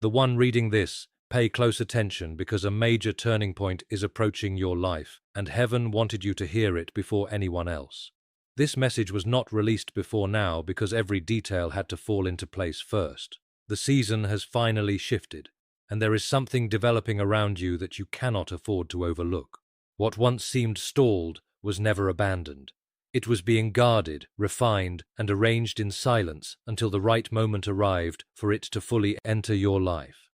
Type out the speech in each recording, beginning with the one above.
The one reading this, pay close attention because a major turning point is approaching your life, and heaven wanted you to hear it before anyone else. This message was not released before now because every detail had to fall into place first. The season has finally shifted, and there is something developing around you that you cannot afford to overlook. What once seemed stalled was never abandoned. It was being guarded, refined, and arranged in silence until the right moment arrived for it to fully enter your life.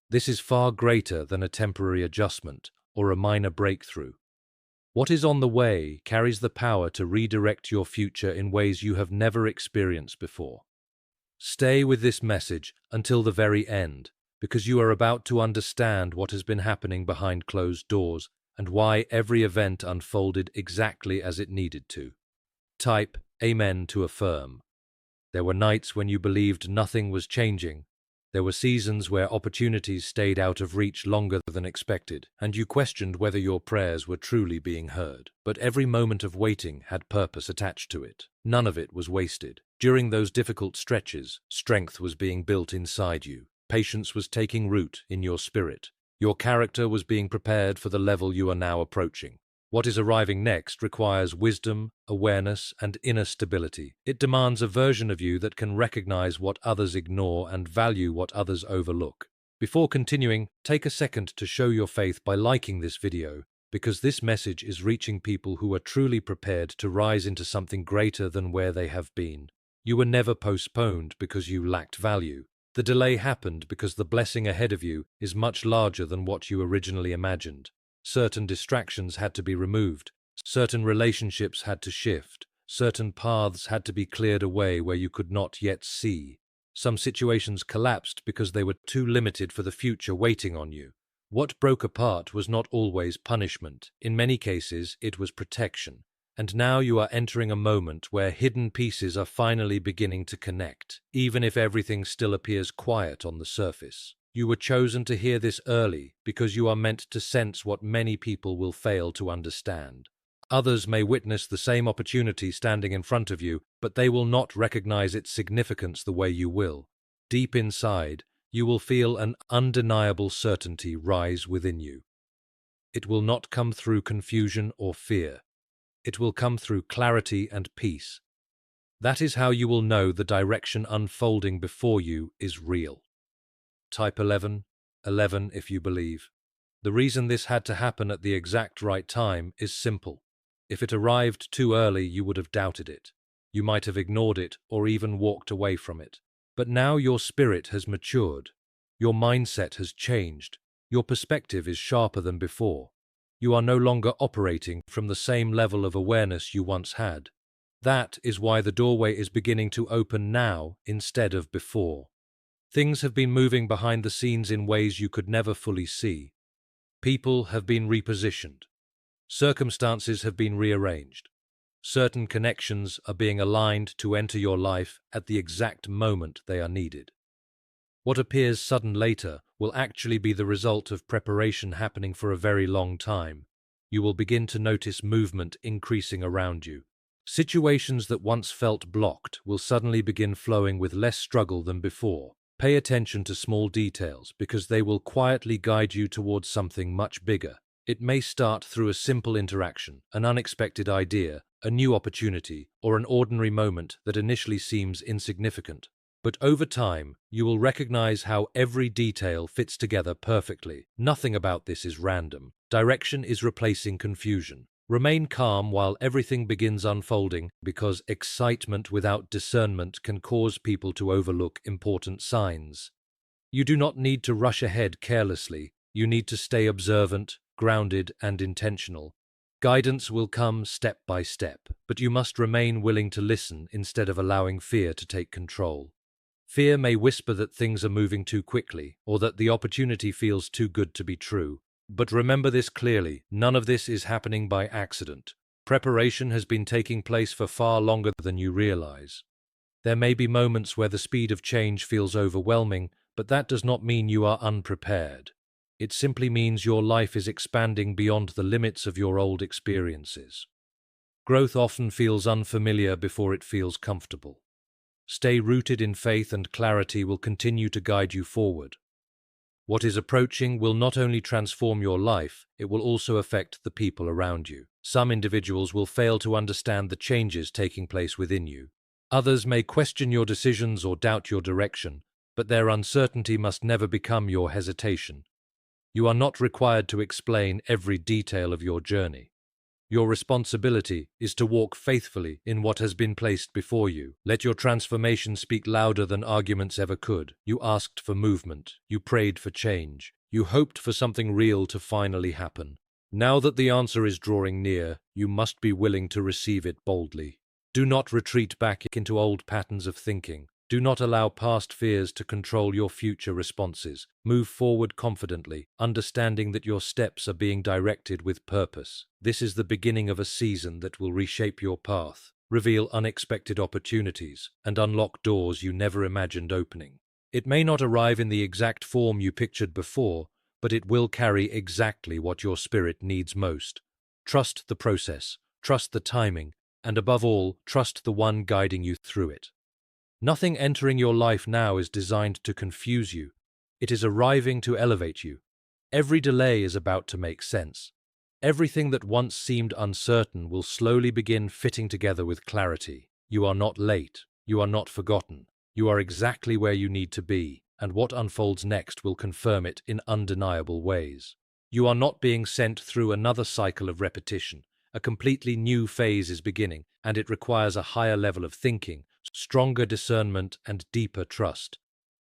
This is far greater than a temporary adjustment or a minor breakthrough. What is on the way carries the power to redirect your future in ways you have never experienced before. Stay with this message until the very end, because you are about to understand what has been happening behind closed doors and why every event unfolded exactly as it needed to. Type Amen to affirm. There were nights when you believed nothing was changing. There were seasons where opportunities stayed out of reach longer than expected, and you questioned whether your prayers were truly being heard. But every moment of waiting had purpose attached to it. None of it was wasted. During those difficult stretches, strength was being built inside you. Patience was taking root in your spirit. Your character was being prepared for the level you are now approaching. What is arriving next requires wisdom, awareness, and inner stability. It demands a version of you that can recognize what others ignore and value what others overlook. Before continuing, take a second to show your faith by liking this video, because this message is reaching people who are truly prepared to rise into something greater than where they have been. You were never postponed because you lacked value. The delay happened because the blessing ahead of you is much larger than what you originally imagined. Certain distractions had to be removed, certain relationships had to shift, certain paths had to be cleared away where you could not yet see. Some situations collapsed because they were too limited for the future waiting on you. What broke apart was not always punishment. In many cases, it was protection. And now you are entering a moment where hidden pieces are finally beginning to connect, even if everything still appears quiet on the surface. You were chosen to hear this early because you are meant to sense what many people will fail to understand. Others may witness the same opportunity standing in front of you, but they will not recognize its significance the way you will. Deep inside, you will feel an undeniable certainty rise within you. It will not come through confusion or fear. It will come through clarity and peace. That is how you will know the direction unfolding before you is real. Type 11 if you believe. The reason this had to happen at the exact right time is simple. If it arrived too early, you would have doubted it. You might have ignored it or even walked away from it. But now your spirit has matured. Your mindset has changed. Your perspective is sharper than before. You are no longer operating from the same level of awareness you once had. That is why the doorway is beginning to open now instead of before. Things have been moving behind the scenes in ways you could never fully see. People have been repositioned. Circumstances have been rearranged. Certain connections are being aligned to enter your life at the exact moment they are needed. What appears sudden later will actually be the result of preparation happening for a very long time. You will begin to notice movement increasing around you. Situations that once felt blocked will suddenly begin flowing with less struggle than before. Pay attention to small details because they will quietly guide you towards something much bigger. It may start through a simple interaction, an unexpected idea, a new opportunity, or an ordinary moment that initially seems insignificant. But over time, you will recognize how every detail fits together perfectly. Nothing about this is random. Direction is replacing confusion. Remain calm while everything begins unfolding, because excitement without discernment can cause people to overlook important signs. You do not need to rush ahead carelessly. You need to stay observant, grounded, and intentional. Guidance will come step by step, but you must remain willing to listen instead of allowing fear to take control. Fear may whisper that things are moving too quickly, or that the opportunity feels too good to be true. But remember this clearly, none of this is happening by accident. Preparation has been taking place for far longer than you realize. There may be moments where the speed of change feels overwhelming, but that does not mean you are unprepared. It simply means your life is expanding beyond the limits of your old experiences. Growth often feels unfamiliar before it feels comfortable. Stay rooted in faith, and clarity will continue to guide you forward. What is approaching will not only transform your life, it will also affect the people around you. Some individuals will fail to understand the changes taking place within you. Others may question your decisions or doubt your direction, but their uncertainty must never become your hesitation. You are not required to explain every detail of your journey. Your responsibility is to walk faithfully in what has been placed before you. Let your transformation speak louder than arguments ever could. You asked for movement. You prayed for change. You hoped for something real to finally happen. Now that the answer is drawing near, you must be willing to receive it boldly. Do not retreat back into old patterns of thinking. Do not allow past fears to control your future responses. Move forward confidently, understanding that your steps are being directed with purpose. This is the beginning of a season that will reshape your path, reveal unexpected opportunities, and unlock doors you never imagined opening. It may not arrive in the exact form you pictured before, but it will carry exactly what your spirit needs most. Trust the process, trust the timing, and above all, trust the one guiding you through it. Nothing entering your life now is designed to confuse you. It is arriving to elevate you. Every delay is about to make sense. Everything that once seemed uncertain will slowly begin fitting together with clarity. You are not late. You are not forgotten. You are exactly where you need to be, and what unfolds next will confirm it in undeniable ways. You are not being sent through another cycle of repetition. A completely new phase is beginning, and it requires a higher level of thinking, stronger discernment, and deeper trust.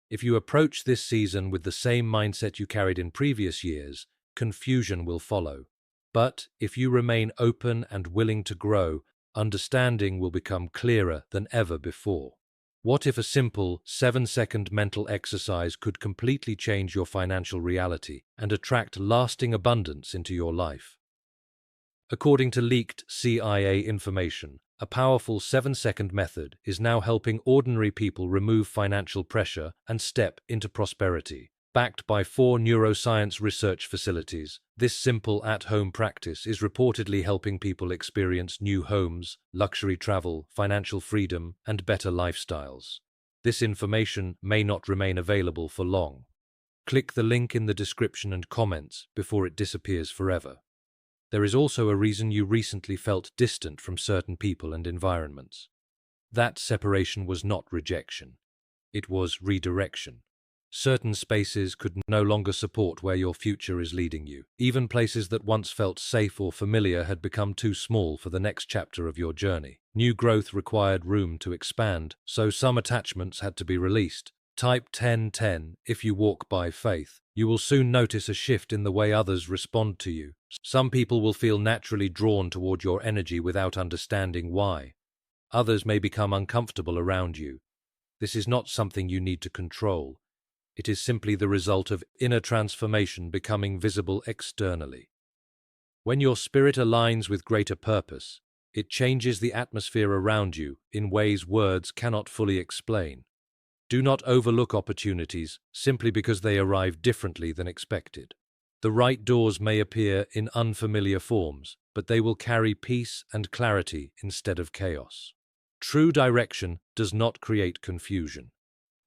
If you approach this season with the same mindset you carried in previous years, confusion will follow. But if you remain open and willing to grow, understanding will become clearer than ever before. What if a simple 7-second mental exercise could completely change your financial reality and attract lasting abundance into your life? According to leaked CIA information, a powerful 7-second method is now helping ordinary people remove financial pressure and step into prosperity. Backed by 4 neuroscience research facilities, this simple at-home practice is reportedly helping people experience new homes, luxury travel, financial freedom, and better lifestyles. This information may not remain available for long. Click the link in the description and comments before it disappears forever. There is also a reason you recently felt distant from certain people and environments. That separation was not rejection. It was redirection. Certain spaces could no longer support where your future is leading you. Even places that once felt safe or familiar had become too small for the next chapter of your journey. New growth required room to expand, so some attachments had to be released. Type 1010 if you walk by faith. You will soon notice a shift in the way others respond to you. Some people will feel naturally drawn toward your energy without understanding why. Others may become uncomfortable around you. This is not something you need to control. It is simply the result of inner transformation becoming visible externally. When your spirit aligns with greater purpose, it changes the atmosphere around you in ways words cannot fully explain. Do not overlook opportunities simply because they arrive differently than expected. The right doors may appear in unfamiliar forms, but they will carry peace and clarity instead of chaos. True direction does not create confusion.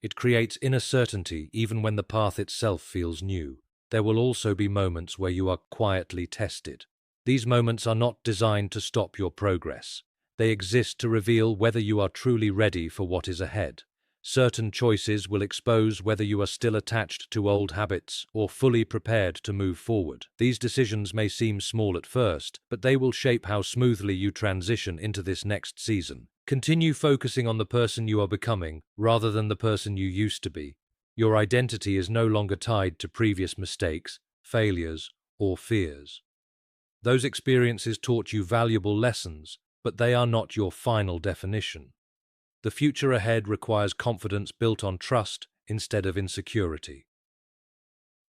It creates inner certainty even when the path itself feels new. There will also be moments where you are quietly tested. These moments are not designed to stop your progress. They exist to reveal whether you are truly ready for what is ahead. Certain choices will expose whether you are still attached to old habits or fully prepared to move forward. These decisions may seem small at first, but they will shape how smoothly you transition into this next season. Continue focusing on the person you are becoming rather than the person you used to be. Your identity is no longer tied to previous mistakes, failures, or fears. Those experiences taught you valuable lessons, but they are not your final definition. The future ahead requires confidence built on trust instead of insecurity.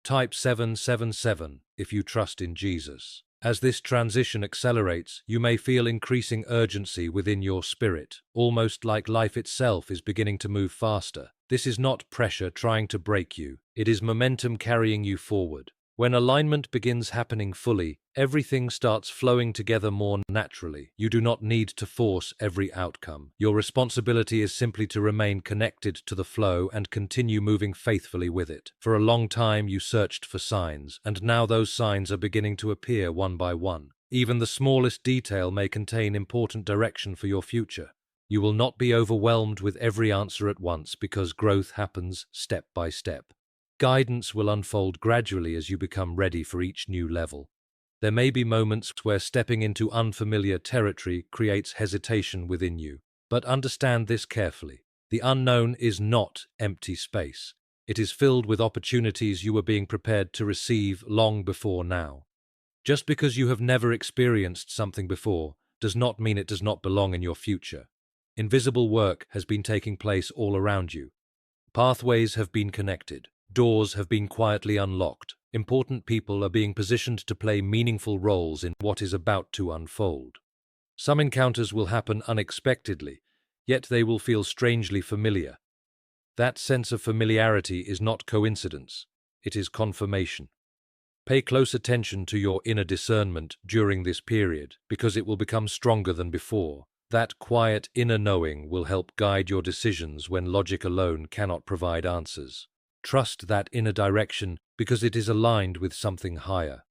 Type 777 if you trust in Jesus. As this transition accelerates, you may feel increasing urgency within your spirit, almost like life itself is beginning to move faster. This is not pressure trying to break you. It is momentum carrying you forward. When alignment begins happening fully, everything starts flowing together more naturally. You do not need to force every outcome. Your responsibility is simply to remain connected to the flow and continue moving faithfully with it. For a long time you searched for signs, and now those signs are beginning to appear one by one. Even the smallest detail may contain important direction for your future. You will not be overwhelmed with every answer at once because growth happens step by step. Guidance will unfold gradually as you become ready for each new level. There may be moments where stepping into unfamiliar territory creates hesitation within you, but understand this carefully. The unknown is not empty space. It is filled with opportunities you are being prepared to receive long before now. Just because you have never experienced something before does not mean it does not belong in your future. Invisible work has been taking place all around you. Pathways have been connected. Doors have been quietly unlocked. Important people are being positioned to play meaningful roles in what is about to unfold. Some encounters will happen unexpectedly, yet they will feel strangely familiar. That sense of familiarity is not coincidence, it is confirmation. Pay close attention to your inner discernment during this period, because it will become stronger than before. That quiet inner knowing will help guide your decisions when logic alone cannot provide answers. Trust that inner direction because it is aligned with something higher.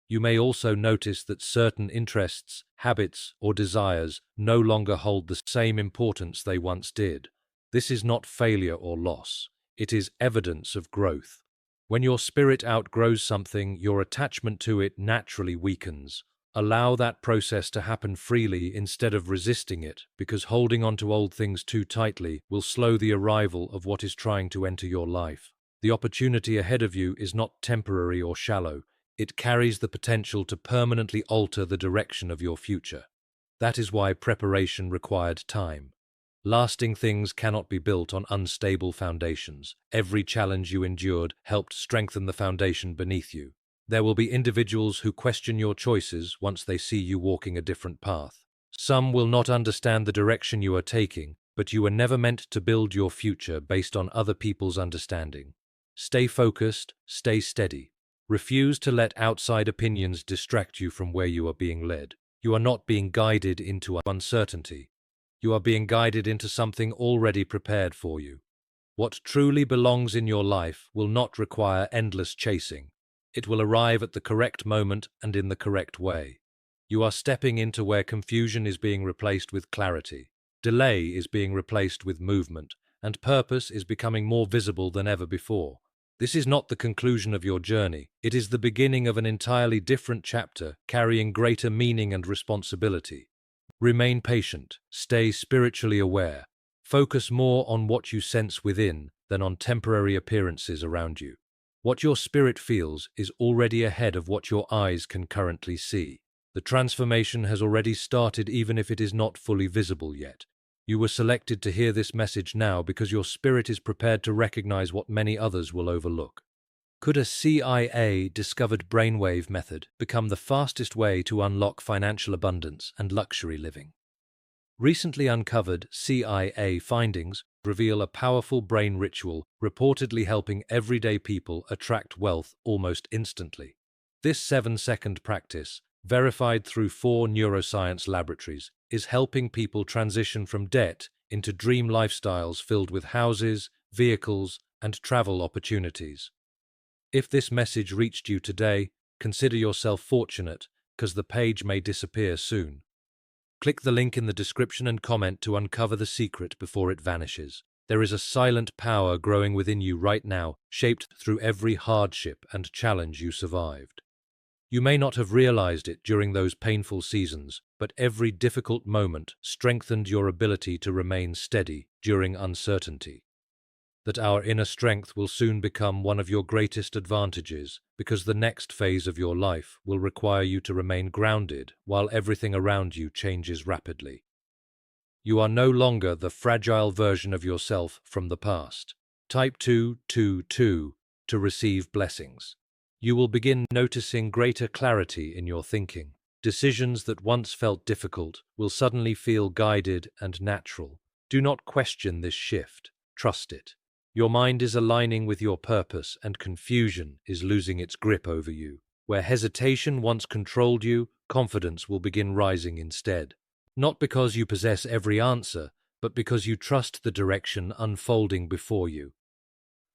You may also notice that certain interests, habits, or desires no longer hold the same importance they once did. This is not failure or loss. It is evidence of growth. When your spirit outgrows something, your attachment to it naturally weakens. Allow that process to happen freely instead of resisting it, because holding on to old things too tightly will slow the arrival of what is trying to enter your life. The opportunity ahead of you is not temporary or shallow. It carries the potential to permanently alter the direction of your future. That is why preparation required time. Lasting things cannot be built on unstable foundations. Every challenge you endured helped strengthen the foundation beneath you. There will be individuals who question your choices once they see you walking a different path. Some will not understand the direction you are taking, but you were never meant to build your future based on other people's understanding. Stay focused, stay steady. Refuse to let outside opinions distract you from where you are being led. You are not being guided into uncertainty. You are being guided into something already prepared for you. What truly belongs in your life will not require endless chasing. It will arrive at the correct moment and in the correct way. You are stepping into where confusion is being replaced with clarity, delay is being replaced with movement, and purpose is becoming more visible than ever before. This is not the conclusion of your journey. It is the beginning of an entirely different chapter, carrying greater meaning and responsibility. Remain patient, stay spiritually aware, focus more on what you sense within than on temporary appearances around you. What your spirit feels is already ahead of what your eyes can currently see. The transformation has already started even if it is not fully visible yet. You were selected to hear this message now because your spirit is prepared to recognize what many others will overlook. Could a CIA-discovered brainwave method become the fastest way to unlock financial abundance and luxury living? Recently uncovered CIA findings reveal a powerful brain ritual reportedly helping everyday people attract wealth almost instantly. This 7-second practice, verified through 4 neuroscience laboratories, is helping people transition from debt into dream lifestyles filled with houses, vehicles, and travel opportunities. If this message reached you today, consider yourself fortunate, because the page may disappear soon. Click the link in the description and comment to uncover the secret before it vanishes. There is a silent power growing within you right now, shaped through every hardship and challenge you survived. You may not have realized it during those painful seasons, but every difficult moment strengthened your ability to remain steady during uncertainty. That our inner strength will soon become one of your greatest advantages, because the next phase of your life will require you to remain grounded while everything around you changes rapidly. You are no longer the fragile version of yourself from the past. Type 222 to receive blessings. You will begin noticing greater clarity in your thinking. Decisions that once felt difficult will suddenly feel guided and natural. Do not question this shift. Trust it. Your mind is aligning with your purpose, and confusion is losing its grip over you. Where hesitation once controlled you, confidence will begin rising instead. Not because you possess every answer, but because you trust the direction unfolding before you.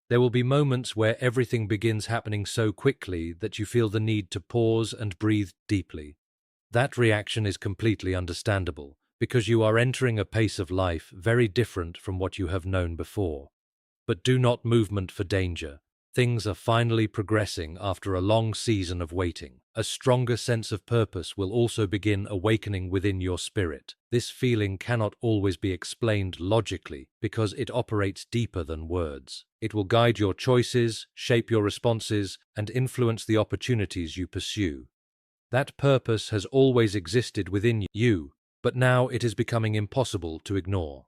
There will be moments where everything begins happening so quickly that you feel the need to pause and breathe deeply. That reaction is completely understandable, because you are entering a pace of life very different from what you have known before. But do not movement for danger. Things are finally progressing after a long season of waiting. A stronger sense of purpose will also begin awakening within your spirit. This feeling cannot always be explained logically because it operates deeper than words. It will guide your choices, shape your responses, and influence the opportunities you pursue. That purpose has always existed within you, but now it is becoming impossible to ignore.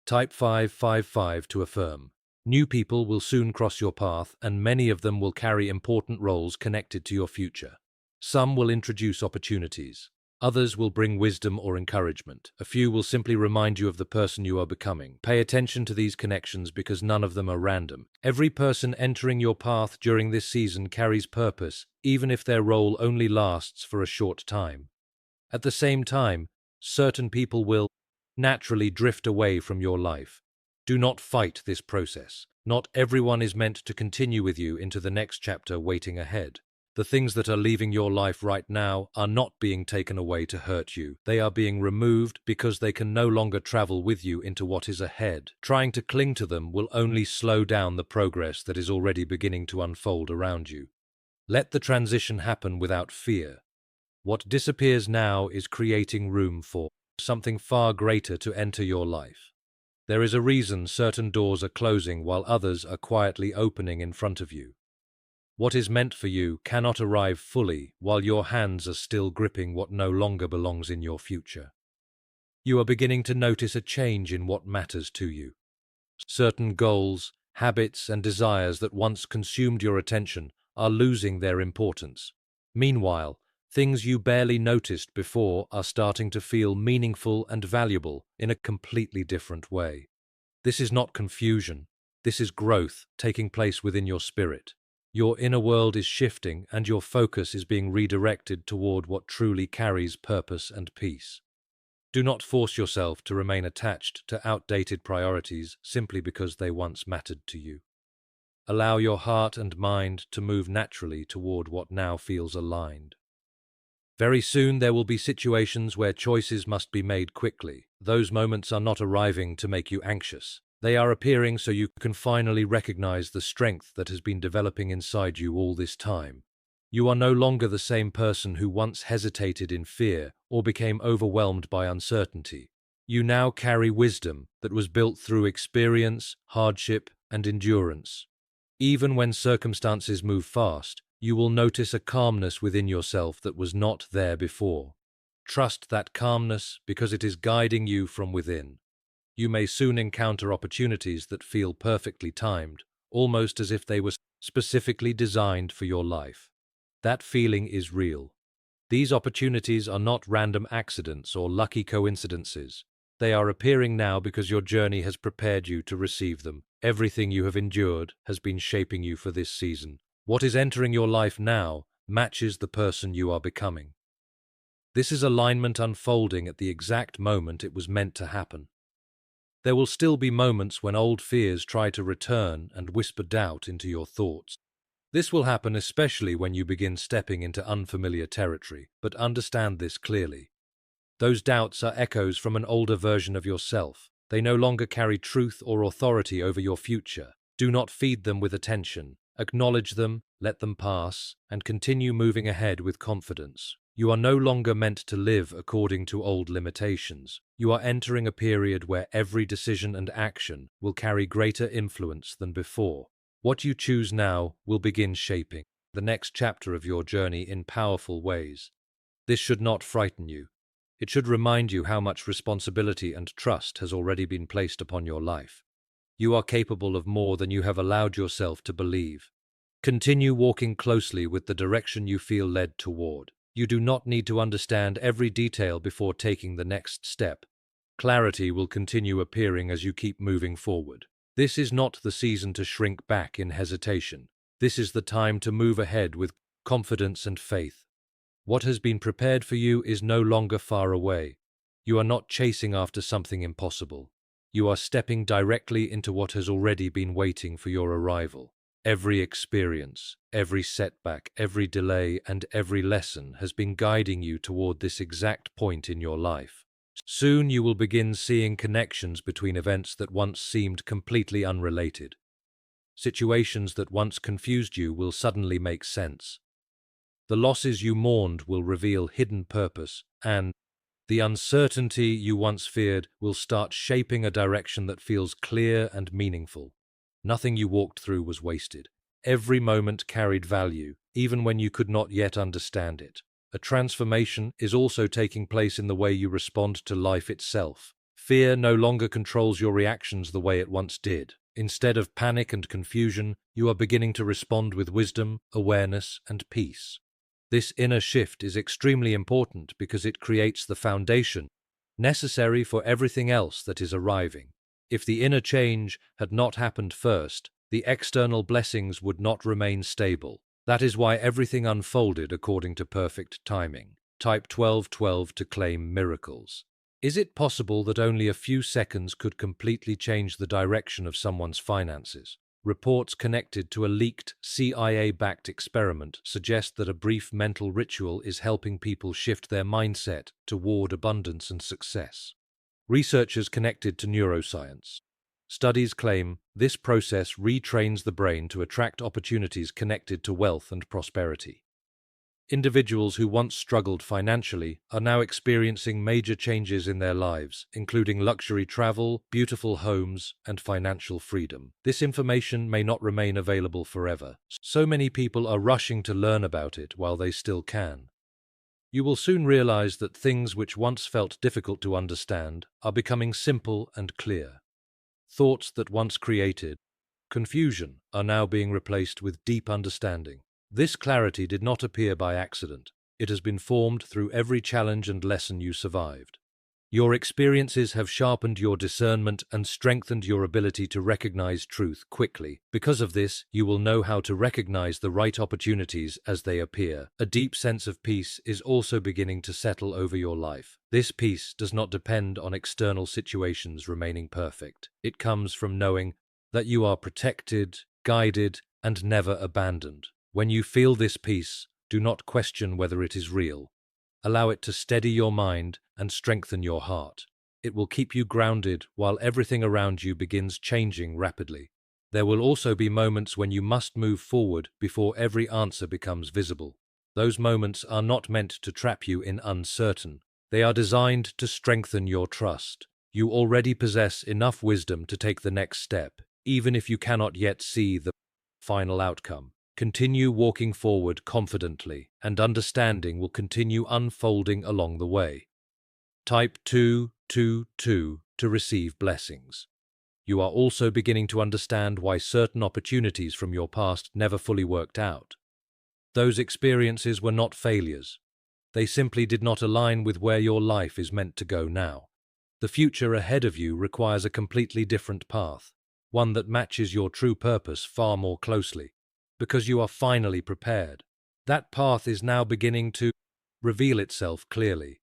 Type 555 to affirm. New people will soon cross your path, and many of them will carry important roles connected to your future. Some will introduce opportunities. Others will bring wisdom or encouragement. A few will simply remind you of the person you are becoming. Pay attention to these connections because none of them are random. Every person entering your path during this season carries purpose, even if their role only lasts for a short time. At the same time, certain people will naturally drift away from your life. Do not fight this process. Not everyone is meant to continue with you into the next chapter waiting ahead. The things that are leaving your life right now are not being taken away to hurt you. They are being removed because they can no longer travel with you into what is ahead. Trying to cling to them will only slow down the progress that is already beginning to unfold around you. Let the transition happen without fear. What disappears now is creating room for something far greater to enter your life. There is a reason certain doors are closing while others are quietly opening in front of you. What is meant for you cannot arrive fully while your hands are still gripping what no longer belongs in your future. You are beginning to notice a change in what matters to you. Certain goals, habits, and desires that once consumed your attention are losing their importance. Meanwhile, things you barely noticed before are starting to feel meaningful and valuable in a completely different way. This is not confusion. This is growth taking place within your spirit. Your inner world is shifting and your focus is being redirected toward what truly carries purpose and peace. Do not force yourself to remain attached to outdated priorities simply because they once mattered to you. Allow your heart and mind to move naturally toward what now feels aligned. Very soon there will be situations where choices must be made quickly. Those moments are not arriving to make you anxious. They are appearing so you can finally recognize the strength that has been developing inside you all this time. You are no longer the same person who once hesitated in fear or became overwhelmed by uncertainty. You now carry wisdom that was built through experience, hardship, and endurance. Even when circumstances move fast, you will notice a calmness within yourself that was not there before. Trust that calmness because it is guiding you from within. You may soon encounter opportunities that feel perfectly timed, almost as if they were specifically designed for your life. That feeling is real. These opportunities are not random accidents or lucky coincidences. They are appearing now because your journey has prepared you to receive them. Everything you have endured has been shaping you for this season. What is entering your life now matches the person you are becoming. This is alignment unfolding at the exact moment it was meant to happen. There will still be moments when old fears try to return and whisper doubt into your thoughts. This will happen especially when you begin stepping into unfamiliar territory, but understand this clearly. Those doubts are echoes from an older version of yourself. They no longer carry truth or authority over your future. Do not feed them with attention. Acknowledge them, let them pass, and continue moving ahead with confidence. You are no longer meant to live according to old limitations. You are entering a period where every decision and action will carry greater influence than before. What you choose now will begin shaping the next chapter of your journey in powerful ways. This should not frighten you. It should remind you how much responsibility and trust has already been placed upon your life. You are capable of more than you have allowed yourself to believe. Continue walking closely with the direction you feel led toward. You do not need to understand every detail before taking the next step. Clarity will continue appearing as you keep moving forward. This is not the season to shrink back in hesitation. This is the time to move ahead with confidence and faith. What has been prepared for you is no longer far away. You are not chasing after something impossible. You are stepping directly into what has already been waiting for your arrival. Every experience, every setback, every delay, and every lesson has been guiding you toward this exact point in your life. Soon you will begin seeing connections between events that once seemed completely unrelated. Situations that once confused you will suddenly make sense. The losses you mourned will reveal hidden purpose, and the uncertainty you once feared will start shaping a direction that feels clear and meaningful. Nothing you walked through was wasted. Every moment carried value, even when you could not yet understand it. A transformation is also taking place in the way you respond to life itself. Fear no longer controls your reactions the way it once did. Instead of panic and confusion, you are beginning to respond with wisdom, awareness, and peace. This inner shift is extremely important because it creates the foundation necessary for everything else that is arriving. If the inner change had not happened first, the external blessings would not remain stable. That is why everything unfolded according to perfect timing. Type 1212 to claim miracles. Is it possible that only a few seconds could completely change the direction of someone's finances? Reports connected to a leaked CIA-backed experiment suggest that a brief mental ritual is helping people shift their mindset toward abundance and success. Researchers connected to neuroscience. Studies claim this process retrains the brain to attract opportunities connected to wealth and prosperity. Individuals who once struggled financially are now experiencing major changes in their lives, including luxury travel, beautiful homes, and financial freedom. This information may not remain available forever. So many people are rushing to learn about it while they still can. You will soon realize that things which once felt difficult to understand are becoming simple and clear. Thoughts that once created confusion are now being replaced with deep understanding. This clarity did not appear by accident. It has been formed through every challenge and lesson you survived. Your experiences have sharpened your discernment and strengthened your ability to recognize truth quickly. Because of this, you will know how to recognize the right opportunities as they appear. A deep sense of peace is also beginning to settle over your life. This peace does not depend on external situations remaining perfect. It comes from knowing that you are protected, guided, and never abandoned. When you feel this peace, do not question whether it is real. Allow it to steady your mind and strengthen your heart. It will keep you grounded while everything around you begins changing rapidly. There will also be moments when you must move forward before every answer becomes visible. Those moments are not meant to trap you in uncertain. They are designed to strengthen your trust. You already possess enough wisdom to take the next step, even if you cannot yet see the final outcome. Continue walking forward confidently, and understanding will continue unfolding along the way. Type 222 to receive blessings. You are also beginning to understand why certain opportunities from your past never fully worked out. Those experiences were not failures. They simply did not align with where your life is meant to go now. The future ahead of you requires a completely different path, one that matches your true purpose far more closely. Because you are finally prepared. That path is now beginning to reveal itself clearly.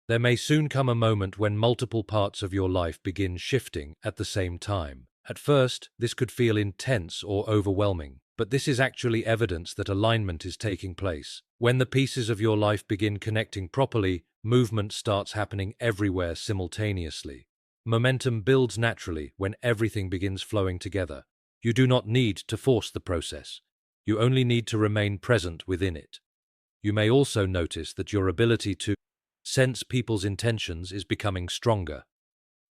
There may soon come a moment when multiple parts of your life begin shifting at the same time. At first, this could feel intense or overwhelming, but this is actually evidence that alignment is taking place. When the pieces of your life begin connecting properly, movement starts happening everywhere simultaneously. Momentum builds naturally when everything begins flowing together. You do not need to force the process. You only need to remain present within it. You may also notice that your ability to sense people's intentions is becoming stronger.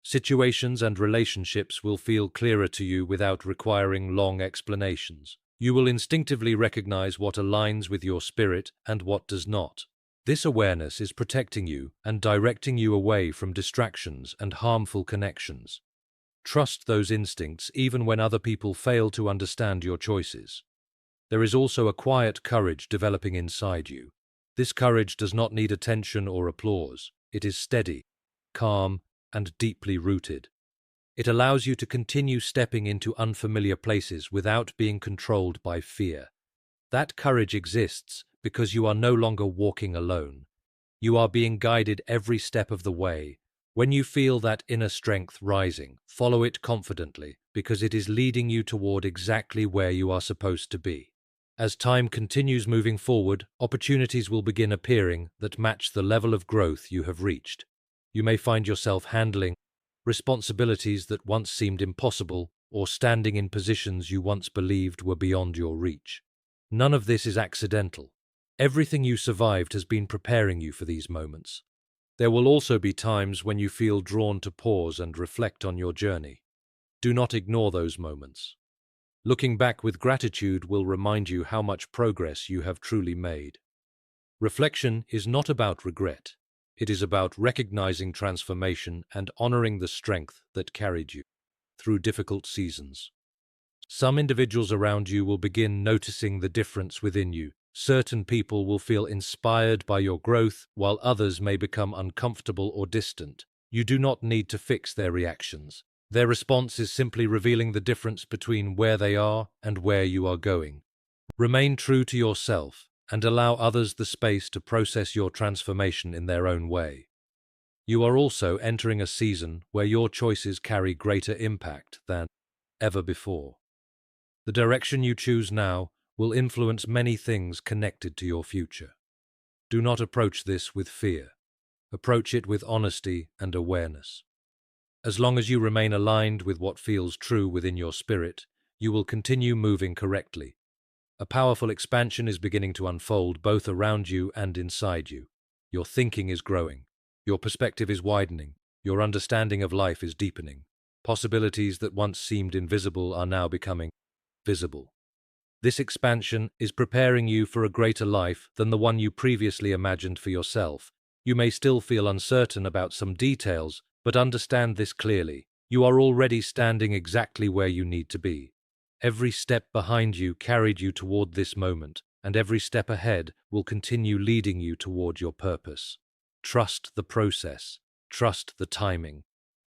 Situations and relationships will feel clearer to you without requiring long explanations. You will instinctively recognize what aligns with your spirit and what does not. This awareness is protecting you and directing you away from distractions and harmful connections. Trust those instincts even when other people fail to understand your choices. There is also a quiet courage developing inside you. This courage does not need attention or applause. It is steady, calm, and deeply rooted. It allows you to continue stepping into unfamiliar places without being controlled by fear. That courage exists because you are no longer walking alone. You are being guided every step of the way. When you feel that inner strength rising, follow it confidently because it is leading you toward exactly where you are supposed to be. As time continues moving forward, opportunities will begin appearing that match the level of growth you have reached. You may find yourself handling responsibilities that once seemed impossible or standing in positions you once believed were beyond your reach. None of this is accidental. Everything you survived has been preparing you for these moments. There will also be times when you feel drawn to pause and reflect on your journey. Do not ignore those moments. Looking back with gratitude will remind you how much progress you have truly made. Reflection is not about regret. It is about recognizing transformation and honoring the strength that carried you through difficult seasons. Some individuals around you will begin noticing the difference within you. Certain people will feel inspired by your growth, while others may become uncomfortable or distant. You do not need to fix their reactions. Their response is simply revealing the difference between where they are and where you are going. Remain true to yourself and allow others the space to process your transformation in their own way. You are also entering a season where your choices carry greater impact than ever before. The direction you choose now will influence many things connected to your future. Do not approach this with fear. Approach it with honesty and awareness. As long as you remain aligned with what feels true within your spirit, you will continue moving correctly. A powerful expansion is beginning to unfold both around you and inside you. Your thinking is growing. Your perspective is widening. Your understanding of life is deepening. Possibilities that once seemed invisible are now becoming visible. This expansion is preparing you for a greater life than the one you previously imagined for yourself. You may still feel uncertain about some details, but understand this clearly. You are already standing exactly where you need to be. Every step behind you carried you toward this moment, and every step ahead will continue leading you toward your purpose. Trust the process. Trust the timing.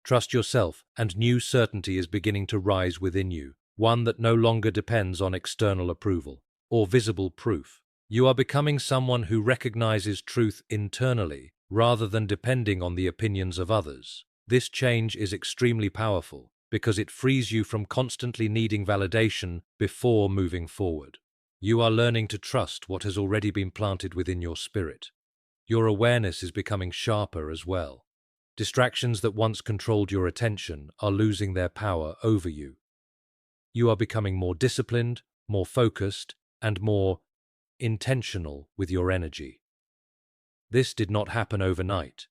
Trust yourself, and new certainty is beginning to rise within you, one that no longer depends on external approval or visible proof. You are becoming someone who recognizes truth internally rather than depending on the opinions of others. This change is extremely powerful because it frees you from constantly needing validation before moving forward. You are learning to trust what has already been planted within your spirit. Your awareness is becoming sharper as well. Distractions that once controlled your attention are losing their power over you. You are becoming more disciplined, more focused, and more intentional with your energy. This did not happen overnight.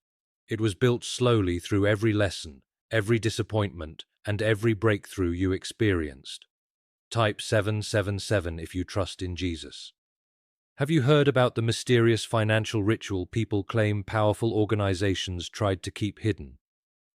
It was built slowly through every lesson, every disappointment, and every breakthrough you experienced. Type 777 if you trust in Jesus. Have you heard about the mysterious financial ritual people claim powerful organizations tried to keep hidden?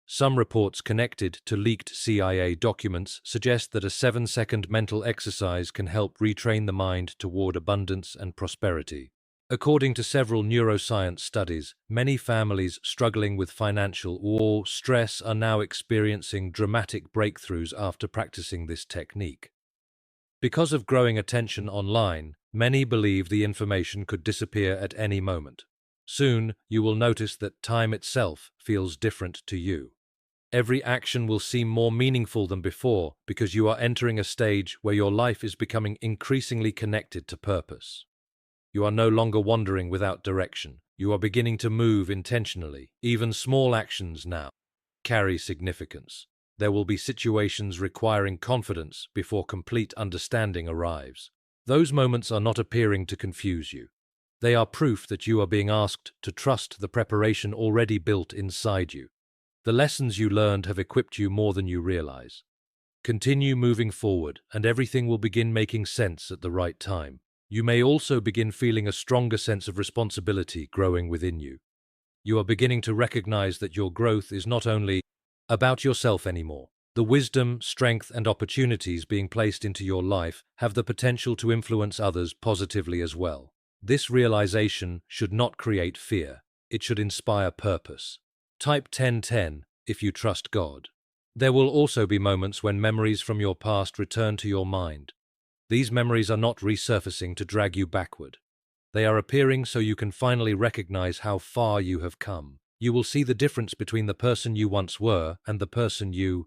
Some reports connected to leaked CIA documents suggest that a 7-second mental exercise can help retrain the mind toward abundance and prosperity. According to several neuroscience studies, many families struggling with financial or stress are now experiencing dramatic breakthroughs after practicing this technique. Because of growing attention online, many believe the information could disappear at any moment. Soon, you will notice that time itself feels different to you. Every action will seem more meaningful than before because you are entering a stage where your life is becoming increasingly connected to purpose. You are no longer wandering without direction. You are beginning to move intentionally. Even small actions now carry significance. There will be situations requiring confidence before complete understanding arrives. Those moments are not appearing to confuse you. They are proof that you are being asked to trust the preparation already built inside you. The lessons you learned have equipped you more than you realize. Continue moving forward, and everything will begin making sense at the right time. You may also begin feeling a stronger sense of responsibility growing within you. You are beginning to recognize that your growth is not only about yourself anymore. The wisdom, strength, and opportunities being placed into your life have the potential to influence others positively as well. This realization should not create fear. It should inspire purpose. Type 1010 if you trust God. There will also be moments when memories from your past return to your mind. These memories are not resurfacing to drag you backward. They are appearing so you can finally recognize how far you have come. You will see the difference between the person you once were and the person you